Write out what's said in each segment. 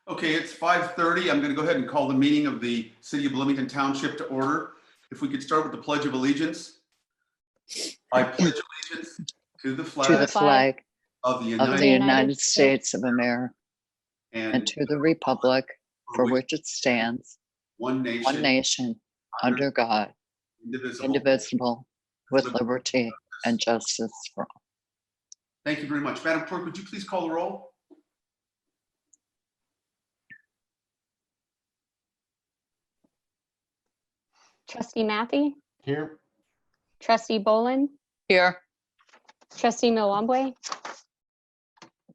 Okay, it's 5:30. I'm going to go ahead and call the meeting of the City of Bloomington Township to order. If we could start with the Pledge of Allegiance. I pledge allegiance to the flag of the of the United States of America and and to the republic for which it stands, one one nation, under God, indivisible, with liberty and justice for all. Thank you very much. Madam Clerk, would you please call the roll? Trustee Matthey, Here. Trustee Bolin, Here. Trustee Milwambwe,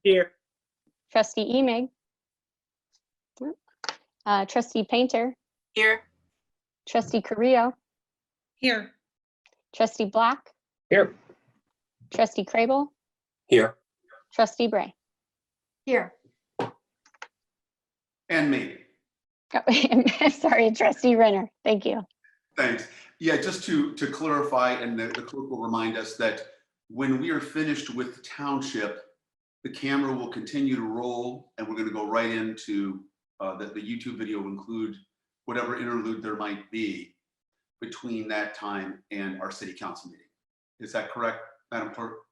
Here. Trustee Emig, Trustee Painter, Here. Trustee Carrillo, Here. Trustee Black, Here. Trustee Crable, Here. Trustee Bray. Here. And me. Oh, sorry, Trustee Renner. Thank you. Thanks. Yeah, just to clarify, and the clerk will remind us that when we are finished with the township, the camera will continue to roll, and we're going to go right into the YouTube video will include whatever interlude there might be between that time and our city council meeting. Is that correct, Madam Clerk?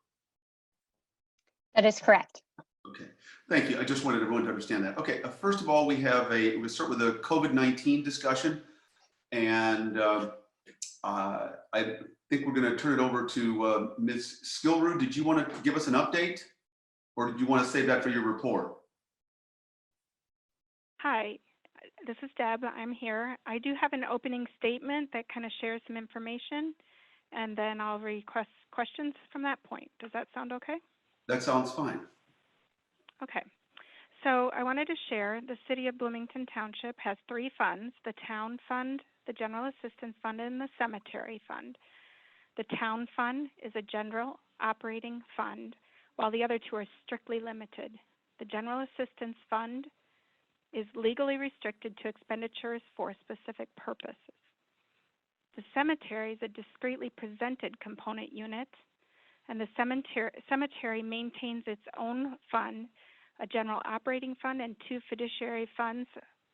That is correct. Okay, thank you. I just wanted everyone to understand that. Okay, first of all, we'll start with a COVID-19 discussion. And I think we're going to turn it over to Ms. Skilrud. Did you want to give us an update, or did you want to save that for your report? Hi, this is Deb. I'm here. I do have an opening statement that kind of shares some information, and then I'll request questions from that point. Does that sound okay? That sounds fine. Okay. So I wanted to share the City of Bloomington Township has 3 funds: the Town Fund, the General Assistance Fund, and the Cemetery Fund. The Town Fund is a general operating fund, while the other 2 are strictly limited. The General Assistance Fund is legally restricted to expenditures for a specific purposes. The cemetery is a discreetly presented component unit, and the cemetery maintains its own fund, a general operating fund, and 2 fiduciary funds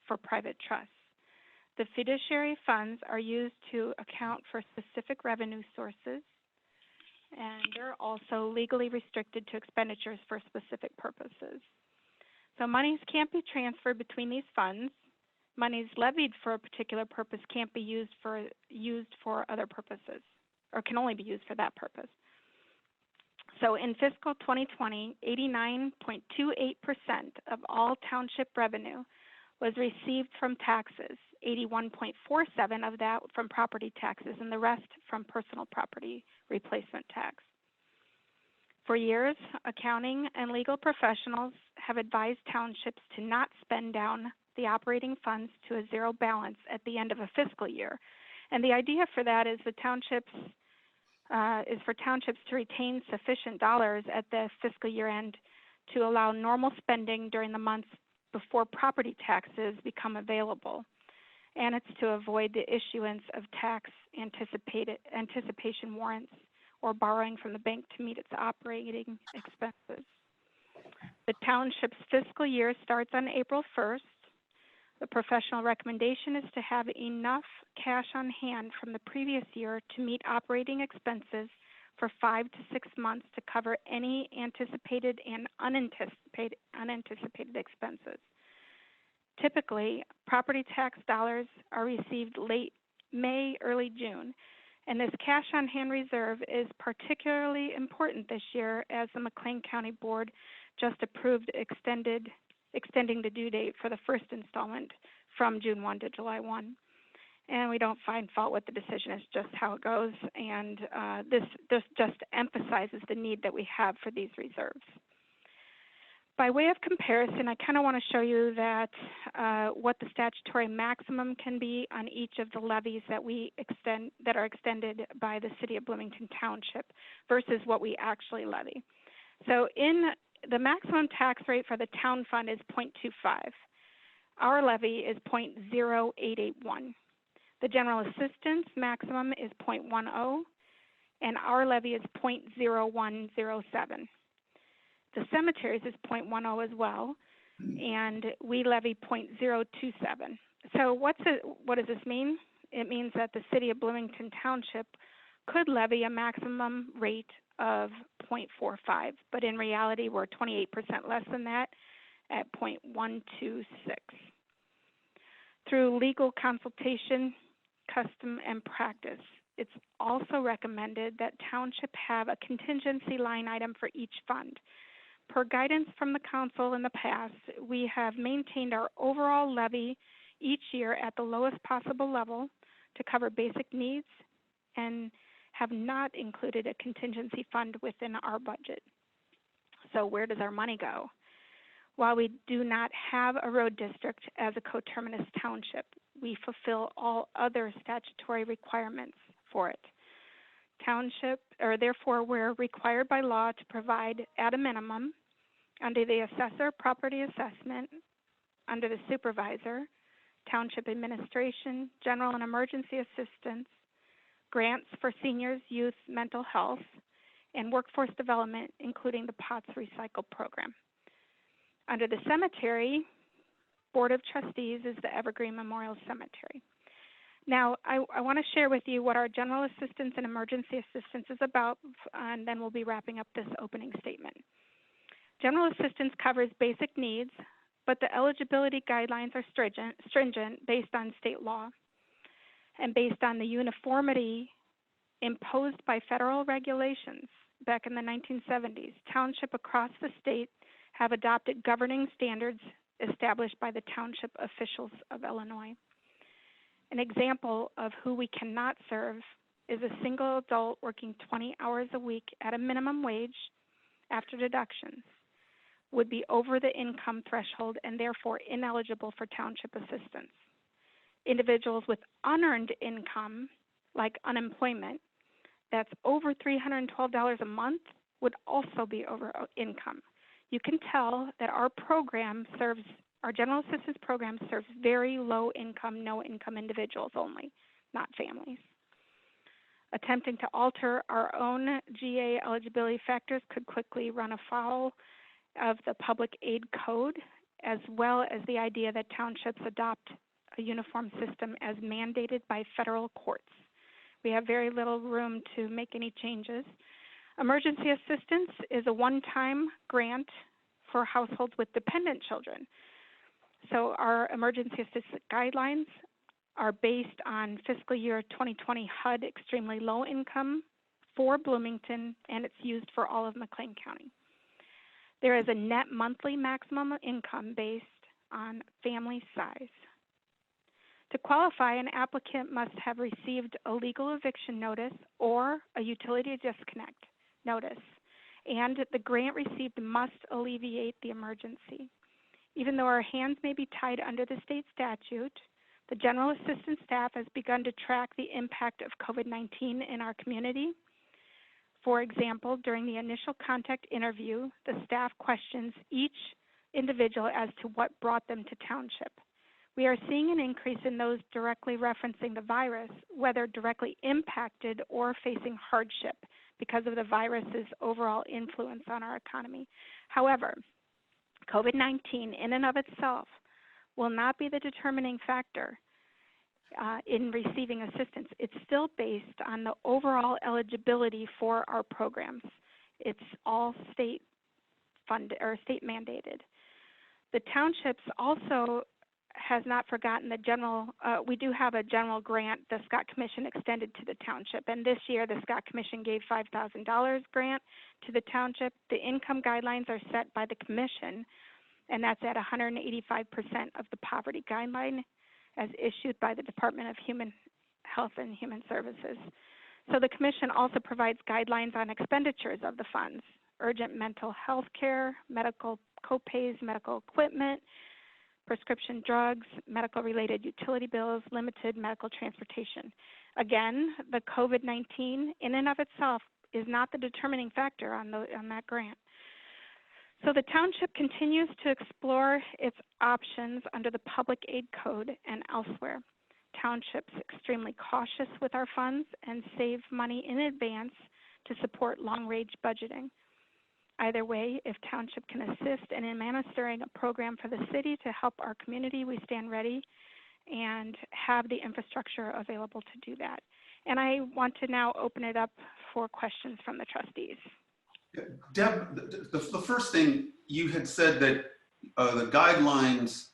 for private trusts. The fiduciary funds are used to account for specific revenue sources, and they're also legally restricted to expenditures for specific purposes. So monies can't be transferred between these funds. Monies levied for a particular purpose can't be used for other purposes, or can only be used for that purpose. So in fiscal 2020, 89.28% of all township revenue was received from taxes, 81.47% of that from property taxes, and the rest from personal property replacement tax. For years, accounting and legal professionals have advised townships to not spend down the operating funds to a zero balance at the end of a fiscal year. And the idea for that is for townships to retain sufficient dollars at the fiscal year end to allow normal spending during the months before property taxes become available. And it's to avoid the issuance of tax anticipation warrants or borrowing from the bank to meet its operating expenses. The township's fiscal year starts on April 1st. The professional recommendation is to have enough cash on hand from the previous year to meet operating expenses for 5 to 6 months to cover any anticipated and unanticipated expenses. Typically, property tax dollars are received late May, early June, and this cash on hand reserve is particularly important this year as the McLean County Board just approved extending the due date for the first installment from June 1 to July 1. And we don't find fault with the decision, it's just how it goes. And this just emphasizes the need that we have for these reserves. By way of comparison, I kind of want to show you that what the statutory maximum can be on each of the levies that that are extended by the City of Bloomington Township versus what we actually levy. So in the maximum tax rate for the town fund is 0.25. Our levy is 0.0881. The general assistance maximum is 0.10, and our levy is 0.0107. The cemeteries is 0.10 as well, and we levy 0.027. So what does this mean? It means that the city of Bloomington Township could levy a maximum rate of 0.45, but in reality, we're 28% less than that at 0.126. Through legal consultation, custom, and practice, it's also recommended that Township have a contingency line item for each fund. Per guidance from the council in the past, we have maintained our overall levy each year at the lowest possible level to cover basic needs and have not included a contingency fund within our budget. So where does our money go? While we do not have a road district as a coterminous township, we fulfill all other statutory requirements for it. Therefore, we're required by law to provide at a minimum under the assessor property assessment, under the supervisor, township administration, general and emergency assistance, grants for seniors, youth, mental health, and workforce development, including the POTS Recycle program. Under the cemetery, Board of Trustees is the Evergreen Memorial Cemetery. Now, I want to share with you what our general assistance and emergency assistance is about, and then we'll be wrapping up this opening statement. General assistance covers basic needs, but the eligibility guidelines are stringent based on state law and based on the uniformity imposed by federal regulations back in the 1970s. Township across the state have adopted governing standards established by the township officials of Illinois. An example of who we cannot serve is a single adult working 20 hours a week at a minimum wage after deductions would be over the income threshold and therefore ineligible for township assistance. Individuals with unearned income, like unemployment, that's over $312 a month would also be over income. You can tell that our general assistance program serves very low income, no income individuals only, not families. Attempting to alter our own GA eligibility factors could quickly run afoul of the public aid code, as well as the idea that townships adopt a uniform system as mandated by federal courts. We have very little room to make any changes. Emergency assistance is a one-time grant for households with dependent children. So our emergency assistance guidelines are based on fiscal year 2020 HUD extremely low income for Bloomington, and it's used for all of McLean County. There is a net monthly maximum income based on family size. To qualify, an applicant must have received a legal eviction notice or a utility disconnect notice, and the grant received must alleviate the emergency. Even though our hands may be tied under the state statute, the general assistance staff has begun to track the impact of COVID-19 in our community. For example, during the initial contact interview, the staff questions each individual as to what brought them to township. We are seeing an increase in those directly referencing the virus, whether directly impacted or facing hardship because of the virus's overall influence on our economy. However, COVID-19 in and of itself will not be the determining factor in receiving assistance. It's still based on the overall eligibility for our programs. It's all state funded or state mandated. The townships also has not forgotten the general, we do have a general grant the Scott Commission extended to the township, and this year the Scott Commission gave $5,000 grant to the township. The income guidelines are set by the commission, and that's at 185% of the poverty guideline as issued by the Department of Human Health and Human Services. So the commission also provides guidelines on expenditures of the funds: urgent mental health care, medical copays, medical equipment, prescription drugs, medical-related utility bills, limited medical transportation. Again, the COVID-19 in and of itself is not the determining factor on that grant. So the township continues to explore its options under the public aid code and elsewhere. Township's extremely cautious with our funds and save money in advance to support long-range budgeting. Either way, if Township can assist in administering a program for the city to help our community, we stand ready and have the infrastructure available to do that. And I want to now open it up for questions from the trustees. Deb, the first thing you had said that the guidelines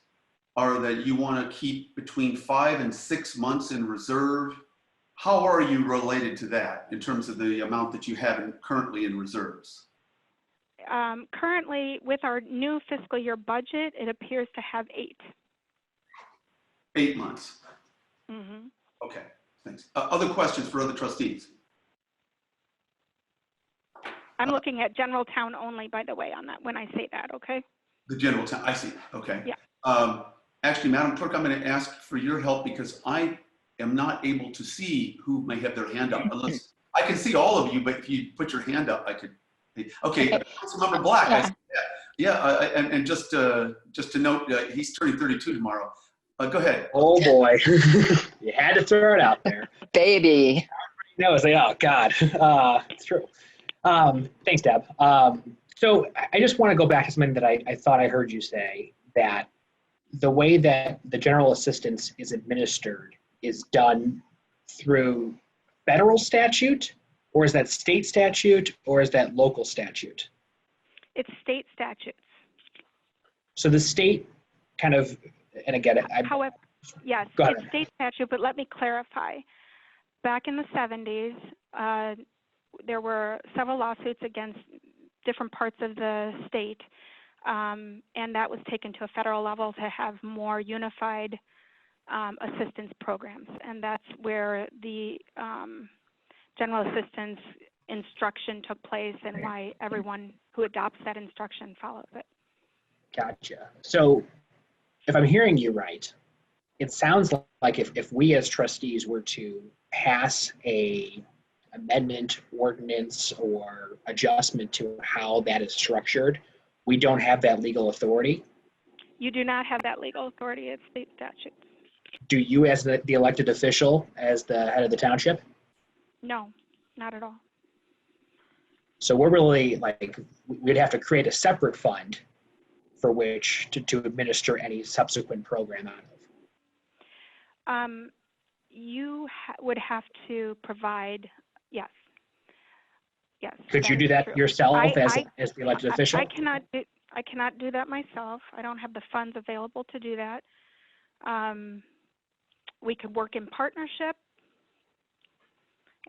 are that you want to keep between 5 and 6 months in reserve. How are you related to that in terms of the amount that you have currently in reserves? Currently, with our new fiscal year budget, it appears to have 8. 8 months. Mm-hmm. Okay, thanks. Other questions for other trustees? I'm looking at general town only, by the way, on that when I say that, okay? The general town, I see, okay. Yeah. Actually, Madam Clerk, I'm going to ask for your help because I am not able to see who may have their hand up unless, I can see all of you, but if you put your hand up, I could. Okay, Councilmember Black, I see that. Yeah, and just to note, he's turning 32 tomorrow. Go ahead. Oh boy, you had to throw it out there. Baby. No, it's like, oh God, it's true. Thanks, Deb. So I just want to go back to something that I thought I heard you say, that the way that the general assistance is administered is done through federal statute, or is that state statute, or is that local statute? It's state statutes. So the state kind of, and again, However, yes, it's state statute, but let me clarify. Back in the 70s, there were several lawsuits against different parts of the state, and that was taken to a federal level to have more unified assistance programs, and that's where the general assistance instruction took place and why everyone who adopts that instruction follows it. Gotcha. So if I'm hearing you right, it sounds like if we as trustees were to pass a amendment, ordinance, or adjustment to how that is structured, we don't have that legal authority? You do not have that legal authority. It's state statute. Do you, as the elected official, as the head of the township? No, not at all. So we're really like, we'd have to create a separate fund for which to administer any subsequent program out of. You would have to provide, yes. Yes. Could you do that yourself as the elected official? I cannot do that myself. I don't have the funds available to do that. We could work in partnership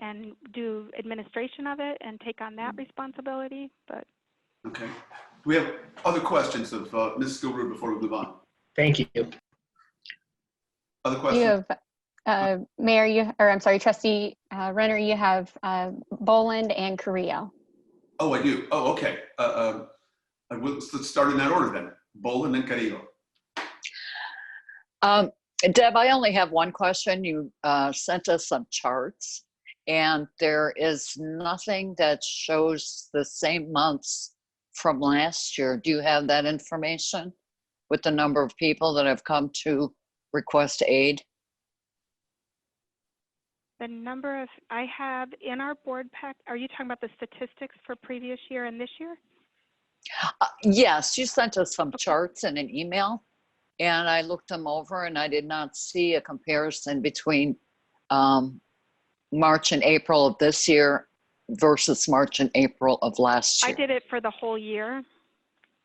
and do administration of it and take on that responsibility, but. Okay. We have other questions of Ms. Gilroy before we move on. Thank you. Other questions? You have, Mayor, Trustee Renner, you have Boland and Carrillo. Oh, I do. Oh, okay. Let's start in that order then. Boland and Carrillo. Deb, I only have one question. You sent us some charts, and there is nothing that shows the same months from last year. Do you have that information with the number of people that have come to request aid? The number of, I have in our board pack, are you talking about the statistics for previous year and this year? Yes, you sent us some charts in an email, and I looked them over and I did not see a comparison between March and April of this year versus March and April of last year. I did it for the whole year.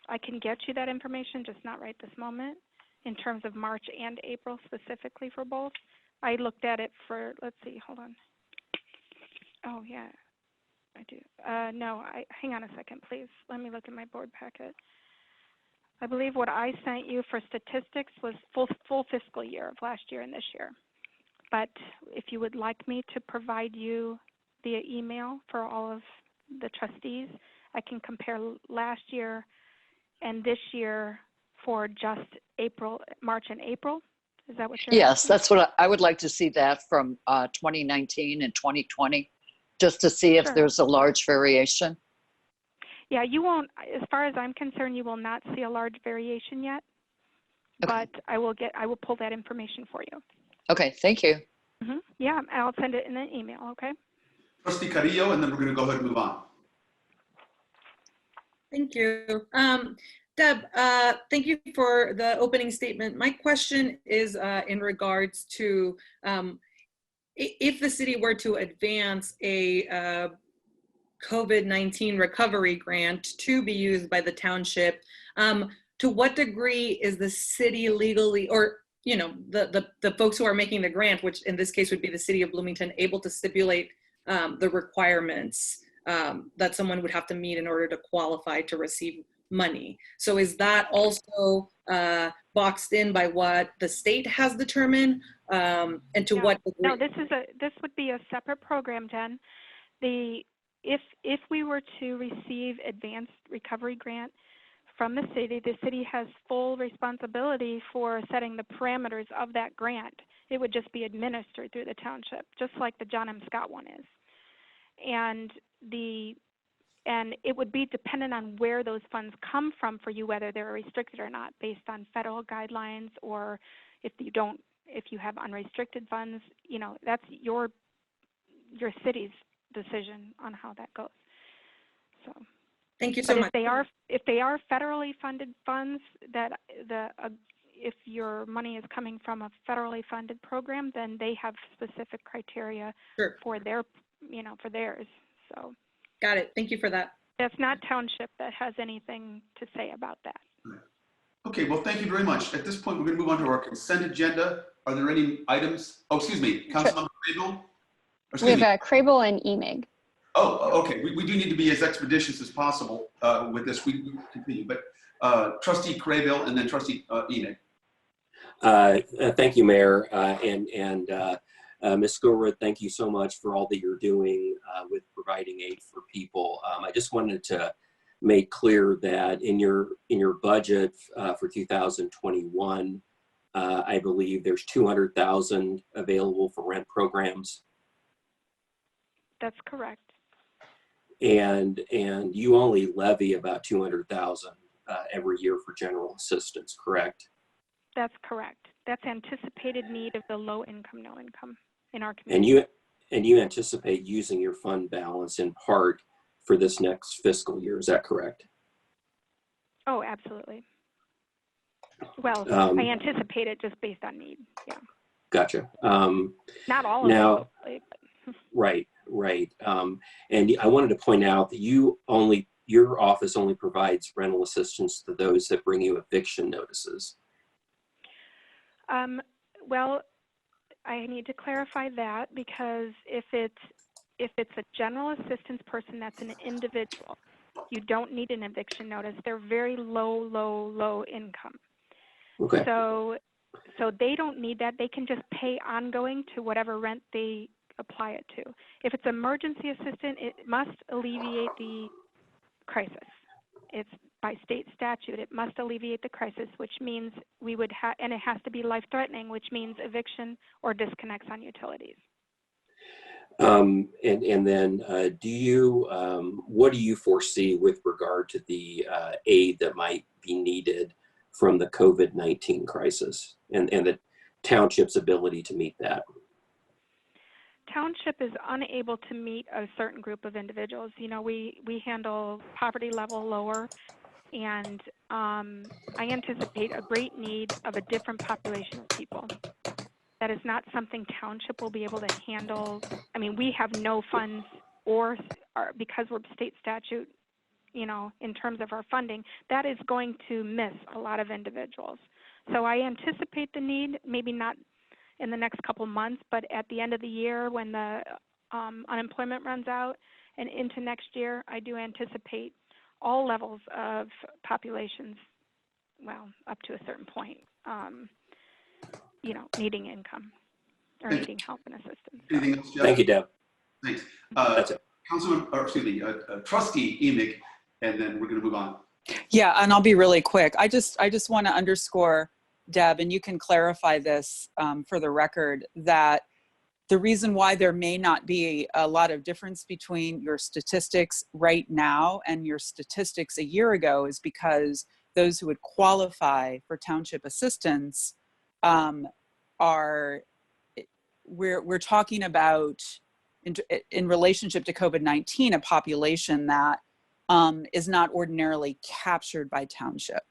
I can get you that information, just not right this moment, in terms of March and April specifically for both. I looked at it for, let's see, hold on. Oh, yeah, I do. No, hang on a second, please. Let me look at my board packet. I believe what I sent you for statistics was full fiscal year of last year and this year. But if you would like me to provide you via email for all of the trustees, I can compare last year and this year for just March and April. Is that what you're Yes, asking? that's what I would like to see, that from 2019 and 2020, just to see if Sure. there's a large variation. Yeah, you won't, as far as I'm concerned, you will not see a large variation yet, Okay. but I will pull that information for you. Okay, thank you. Yeah, I'll send it in an email, okay? Trustee Carrillo, and then we're going to go ahead and move on. Thank you. Deb, thank you for the opening statement. My question is in regards to if the city were to advance a COVID-19 recovery grant to be used by the township, to what degree is the city legally, or the folks who are making the grant, which in this case would be the city of Bloomington, able to stipulate the requirements that someone would have to meet in order to qualify to receive money? So is that also boxed in by what the state has determined, and to what degree? No, this would be a separate program, Jen. If we were to receive advanced recovery grant from the city has full responsibility for setting the parameters of that grant. It would just be administered through the township, just like the John M. Scott one is. And it would be dependent on where those funds come from for you, whether they're restricted or not, based on federal guidelines, or if you have unrestricted funds, that's your city's decision on how that goes. So thank you so much. If they are federally funded funds, if your money is coming from a federally funded program, then they have specific criteria for their for theirs. So got it. Thank you for that. That's not township that has anything to say about that. Okay, well, thank you very much. At this point, we're going to move on to our consent agenda. Are there any items? Oh, excuse me, Councilmember Crable? We have Crable and Emig. Oh, okay. We do need to be as expeditious as possible with this. We continue, but Trustee Crable and then Trustee Emig. Thank you, Mayor, and Ms. Skorwood, thank you so much for all that you're doing with providing aid for people. I just wanted to make clear that in your budget for 2021, I believe there's $200,000 available for rent programs. That's correct. And you only levy about $200,000 every year for general assistance, correct? That's correct. That's anticipated need of the low income, no income in our community. And you anticipate using your fund balance in part for this next fiscal year, is that correct? Oh, absolutely. Well, I anticipate it just based on need. Yeah. Gotcha. Not all of now, it. Obviously, but. Right. And I wanted to point out that your office only provides rental assistance to those that bring you eviction notices. Well, I need to clarify that, because if it's a general assistance person that's an individual, you don't need an eviction notice. They're very low income. Okay. So they don't need that. They can just pay ongoing to whatever rent they apply it to. If it's emergency assistant, it must alleviate the crisis. It's by state statute, it must alleviate the crisis, which means we would have, and it has to be life-threatening, which means eviction or disconnects on utilities. And then what do you foresee with regard to the aid that might be needed from the COVID-19 crisis and the township's ability to meet that? Township is unable to meet a certain group of individuals. We handle poverty level lower, and I anticipate a great need of a different population of people. That is not something Township will be able to handle. I mean, we have no funds, because we're state statute, in terms of our funding, that is going to miss a lot of individuals. So I anticipate the need, maybe not in the next couple months, but at the end of the year when the unemployment runs out and into next year, I do anticipate all levels of populations, well, up to a certain point, needing income or needing help and assistance. Anything else, Jeff? Thank you, Deb. Thanks. That's it. Trustee Emig, and then we're going to move on. Yeah, and I'll be really quick. I just want to underscore, Deb, and you can clarify this for the record, that the reason why there may not be a lot of difference between your statistics right now and your statistics a year ago is because those who would qualify for township assistance we're talking about in relationship to COVID-19, a population that is not ordinarily captured by Township.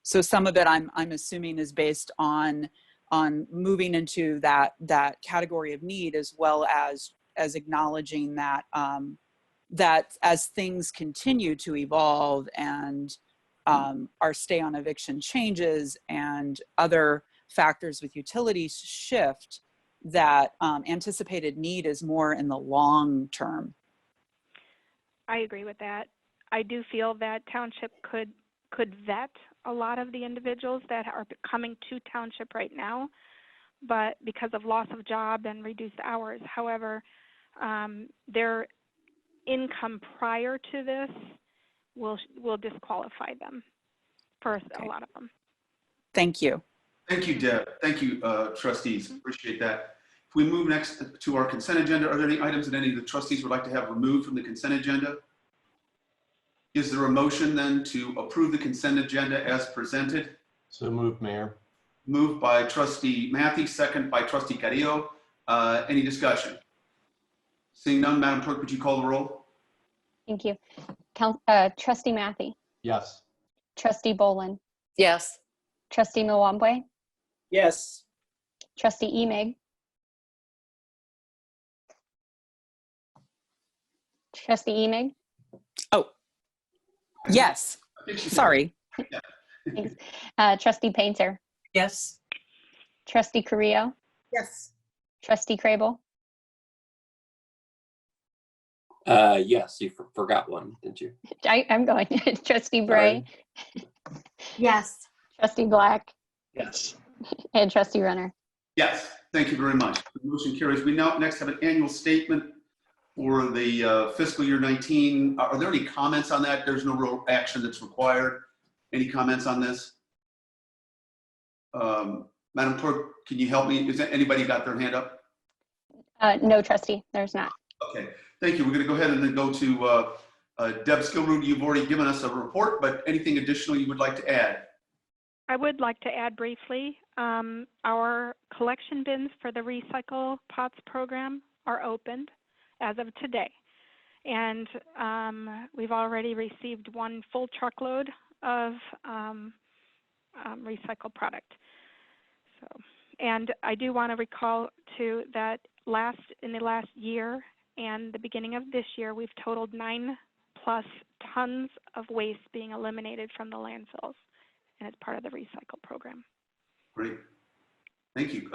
So some of it I'm assuming is based on moving into that category of need, as well as acknowledging that that as things continue to evolve and our stay on eviction changes and other factors with utilities shift, that anticipated need is more in the long term. I agree with that. I do feel that Township could vet a lot of the individuals that are coming to Township right now, but because of loss of job and reduced hours. However, their income prior to this will disqualify them for a lot of them. Thank you. Thank you, Deb. Thank you, trustees. Appreciate that. If we move next to our consent agenda, are there any items that any of the trustees would like to have removed from the consent agenda? Is there a motion then to approve the consent agenda as presented? So moved, Mayor. Moved by trustee Matthew, second by trustee Carrillo. Any discussion? Seeing none, Madam Clerk, would you call the roll? Thank you. Trustee Matthew, Yes. Trustee Bolin, Yes. Trustee Mwambwe, Yes. Trustee Emig, Trustee Emig, Yes. I think she said- Sorry. thanks. Trustee Painter, Yes. Trustee Carrillo, Yes. Trustee Crable, Yes, you forgot one, didn't you? I'm going. Trustee Bray, Yes. Trustee Black, Yes. and Trustee Renner. Yes, thank you very much. The motion carries. We now next have an annual statement for the fiscal year 19. Are there any comments on that? There's no real action that's required. Any comments on this? Madam Clerk, can you help me? Is that anybody got their hand up? No, Trustee, there's not. Okay, thank you. We're going to go ahead and then go to Deb Skillroot. You've already given us a report, but anything additional you would like to add? I would like to add briefly, our collection bins for the Recycle Pots program are opened as of today. And we've already received one full truckload of recycled product. So, and I do want to recall too that in the last year and the beginning of this year, we've totaled 9+ tons of waste being eliminated from the landfills, and it's part of the recycle program. Great. Thank you.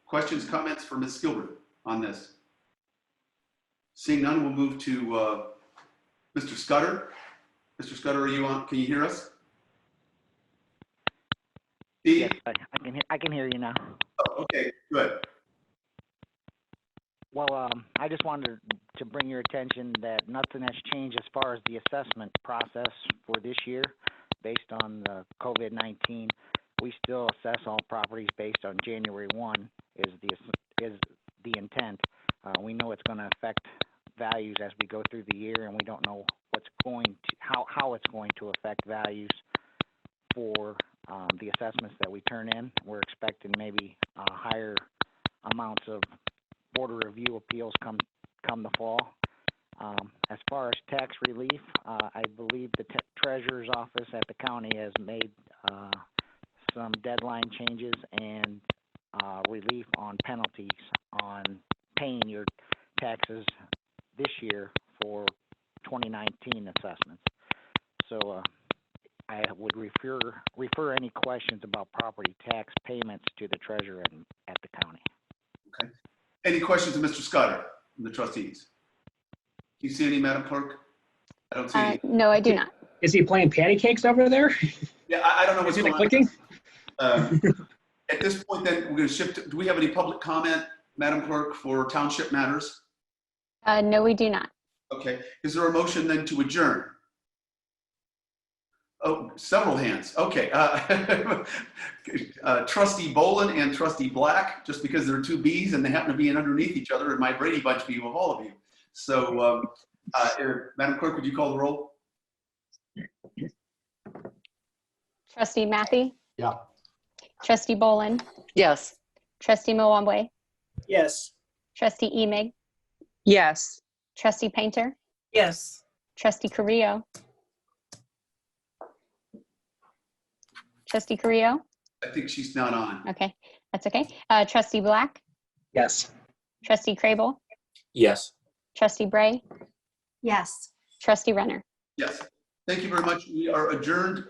Questions, comments for Ms. Skillroot on this? Seeing none, we'll move to Mr. Scudder. Mr. Scudder, are you on? Can you hear us? Yes, I can hear you now. Oh, okay, good. Well, I just wanted to bring your attention that nothing has changed as far as the assessment process for this year. Based on the COVID-19, we still assess all properties based on January 1 is the intent. We know it's going to affect values as we go through the year, and we don't know how it's going to affect values for the assessments that we turn in. We're expecting maybe higher amounts of border review appeals come the fall. As far as tax relief, I believe the treasurer's office at the county has made some deadline changes and relief on penalties on paying your taxes this year for 2019 assessments. So I would refer any questions about property tax payments to the treasurer at the county. Okay. Any questions of Mr. Scudder from the trustees? Do you see any, Madam Clerk? I don't see any. No, I do not. Is he playing patty cakes over there? Yeah, I don't know what's Is it going clicking? on. At this point, then, we're going to shift. Do we have any public comment, Madam Clerk, for township matters? No, we do not. Okay. Is there a motion then to adjourn? Oh, several hands. Okay. Trustee Bolin and Trustee Black, just because there are two Bs and they happen to be in underneath each other in my Brady Bunch view of all of you. So, Madam Clerk, would you call the roll? Trustee Matthew, Yeah. Trustee Bolin, Yes. Trustee Mwambwe, Yes. Trustee Emig, Yes. Trustee Painter, Yes. Trustee Carrillo, Trustee Carrillo? I think she's not on. Okay, that's okay. Trustee Black? Yes. Trustee Crable? Yes. Trustee Bray? Yes. Trustee Renner? Yes. Thank you very much. We are adjourned